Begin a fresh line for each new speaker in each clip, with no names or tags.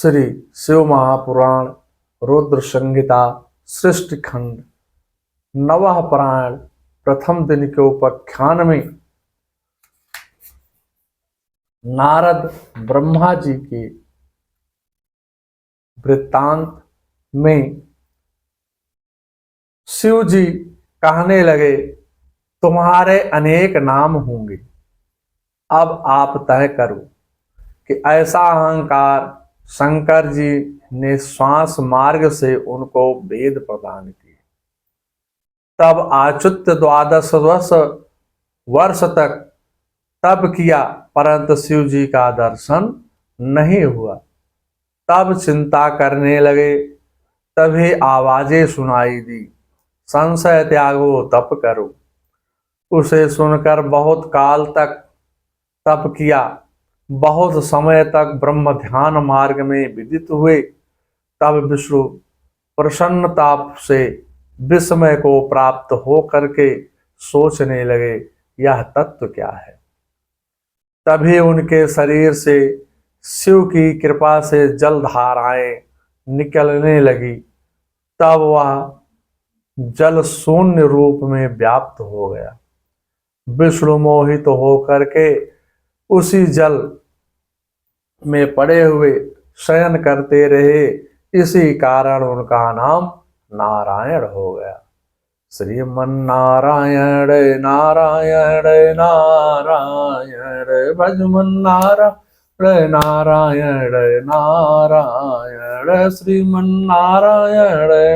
श्री शिव महापुराण रुद्र संहिता सृष्टि खंड नवः परायण प्रथम दिन के उपाख्यान में नारद ब्रह्मा जी के वृत्तांत में शिव जी कहने लगे, तुम्हारे अनेक नाम होंगे, अब आप तय करो कि ऐसा अहंकार शंकर जी ने श्वास मार्ग से उनको वेद प्रदान किए। तब आच्युत 12 वर्ष तक तप किया, परंतु शिव जी का दर्शन नहीं हुआ। तब चिंता करने लगे, तभी आवाजें सुनाई दी, संशय त्यागो तप करो। उसे सुनकर बहुत काल तक तप किया, बहुत समय तक ब्रह्म ध्यान मार्ग में विदित हुए। तब विष्णु प्रसन्नता से विस्मय को प्राप्त हो करके सोचने लगे, यह तत्व क्या है। तभी उनके शरीर से शिव की कृपा से जल धाराएं निकलने लगी। तब वह जल शून्य रूप में व्याप्त हो गया। विष्णु मोहित हो करके उसी जल में पड़े हुए शयन करते रहे। इसी कारण उनका नाम नारायण हो गया। श्रीमन्नारायण नारायण नारायण भजमन नारायण नारायण नारायण श्रीमन्नारायण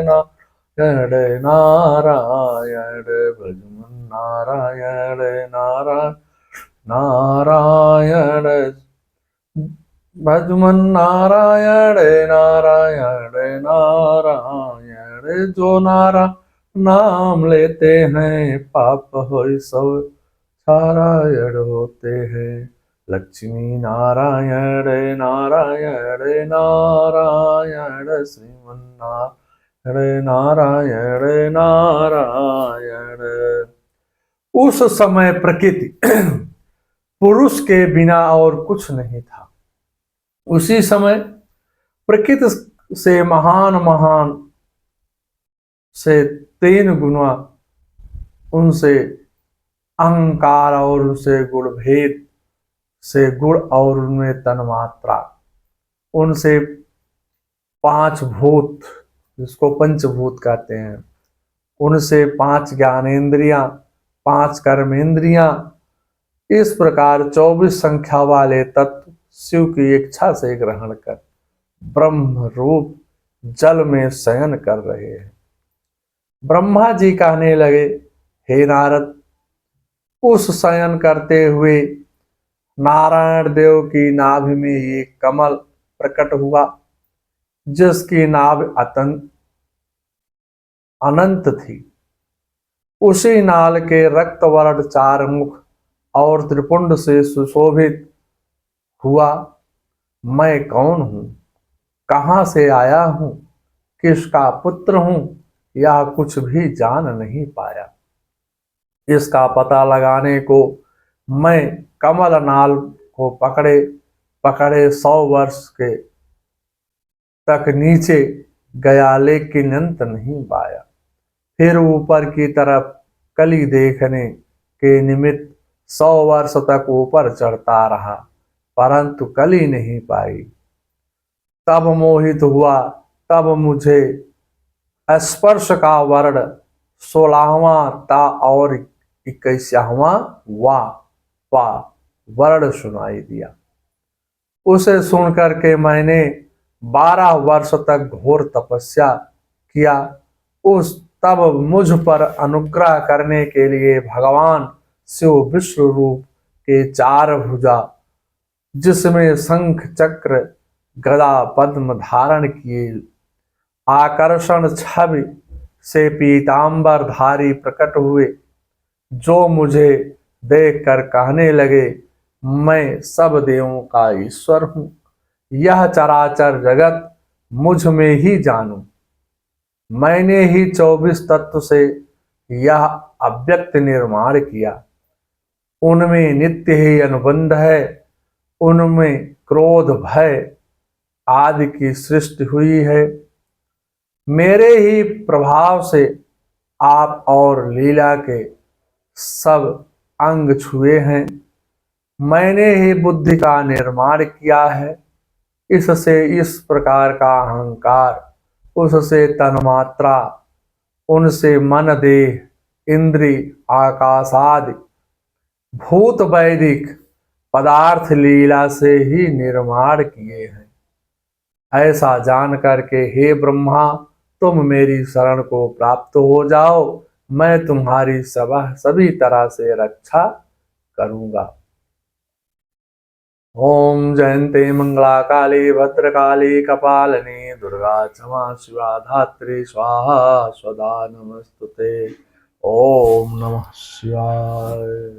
नारायण नारायण भजमन नारायण नारायण नारायण भजमन नारायण नारायण नारायण। जो नाम लेते हैं पाप होय सब नारायण होते हैं। लक्ष्मी नारायण नारायण नारायण श्रीमन नारायण नारायण। उस समय प्रकृति पुरुष के बिना और कुछ नहीं था। उसी समय प्रकृति से महान से 3 गुना, उनसे अहंकार और उनसे गुण भेद से गुण और उनमें तन्मात्रा, उनसे 5 भूत जिसको पंचभूत कहते हैं, उनसे 5 ज्ञानेंद्रियां, 5 कर्मेंद्रियां, इस प्रकार 24 संख्या वाले तत्व शिव की इच्छा से ग्रहण कर ब्रह्म रूप जल में शयन कर रहे हैं। ब्रह्मा जी कहने लगे, हे नारद, उस शयन करते हुए नारायण देव की नाभि में एक कमल प्रकट हुआ, जिसकी नाभ अनंत थी। उसी नाल के रक्त वर्ण 4 मुख और त्रिपुंड से सुशोभित हुआ। मैं कौन हूं, कहां से आया हूं, किसका पुत्र हूं, यह कुछ भी जान नहीं पाया। इसका पता लगाने को मैं कमल नाल को पकड़े 100 वर्ष के तक नीचे गया, लेकिन अंत नहीं पाया। फिर ऊपर की तरफ कली देखने के निमित्त 100 वर्ष तक ऊपर चढ़ता रहा, परंतु कली नहीं पाई। तब मोहित हुआ। तब मुझे स्पर्श का वर्ण 16वां ता और 21वां वा वर्ण सुनाई दिया। उसे सुनकर के मैंने 12 वर्ष तक घोर तपस्या किया। तब मुझ पर अनुग्रह करने के लिए भगवान शिव विश्व रूप के 4 भुजा, जिसमें शंख चक्र गदा पद्म धारण किए, आकर्षण छवि से पीतांबर धारी प्रकट हुए, जो मुझे देखकर कहने लगे, मैं सब देवों का ईश्वर हूँ, यह चराचर जगत मुझ में ही जानूं। मैंने ही 24 तत्व से यह अव्यक्त निर्माण किया। उनमें नित्य ही अनुबंध है, उनमें क्रोध भय आदि की सृष्टि हुई है। मेरे ही प्रभाव से आप और लीला के सब अंग छुए हैं। मैंने ही बुद्धि का निर्माण किया है। इससे इस प्रकार का अहंकार, उससे तन्मात्रा, उनसे मन, देह, इंद्री, आकाश आदि भूत वैदिक पदार्थ लीला से ही निर्माण किए हैं। ऐसा जान करके हे ब्रह्मा, तुम मेरी शरण को प्राप्त हो जाओ, मैं तुम्हारी सभी तरह से रक्षा करूंगा। ओम जयंते मंगला काली भद्रकाली कपालिनी दुर्गा क्षमा शिवा धात्री स्वाहा स्वधा नमस्तुते। ओम नमः शिवाय।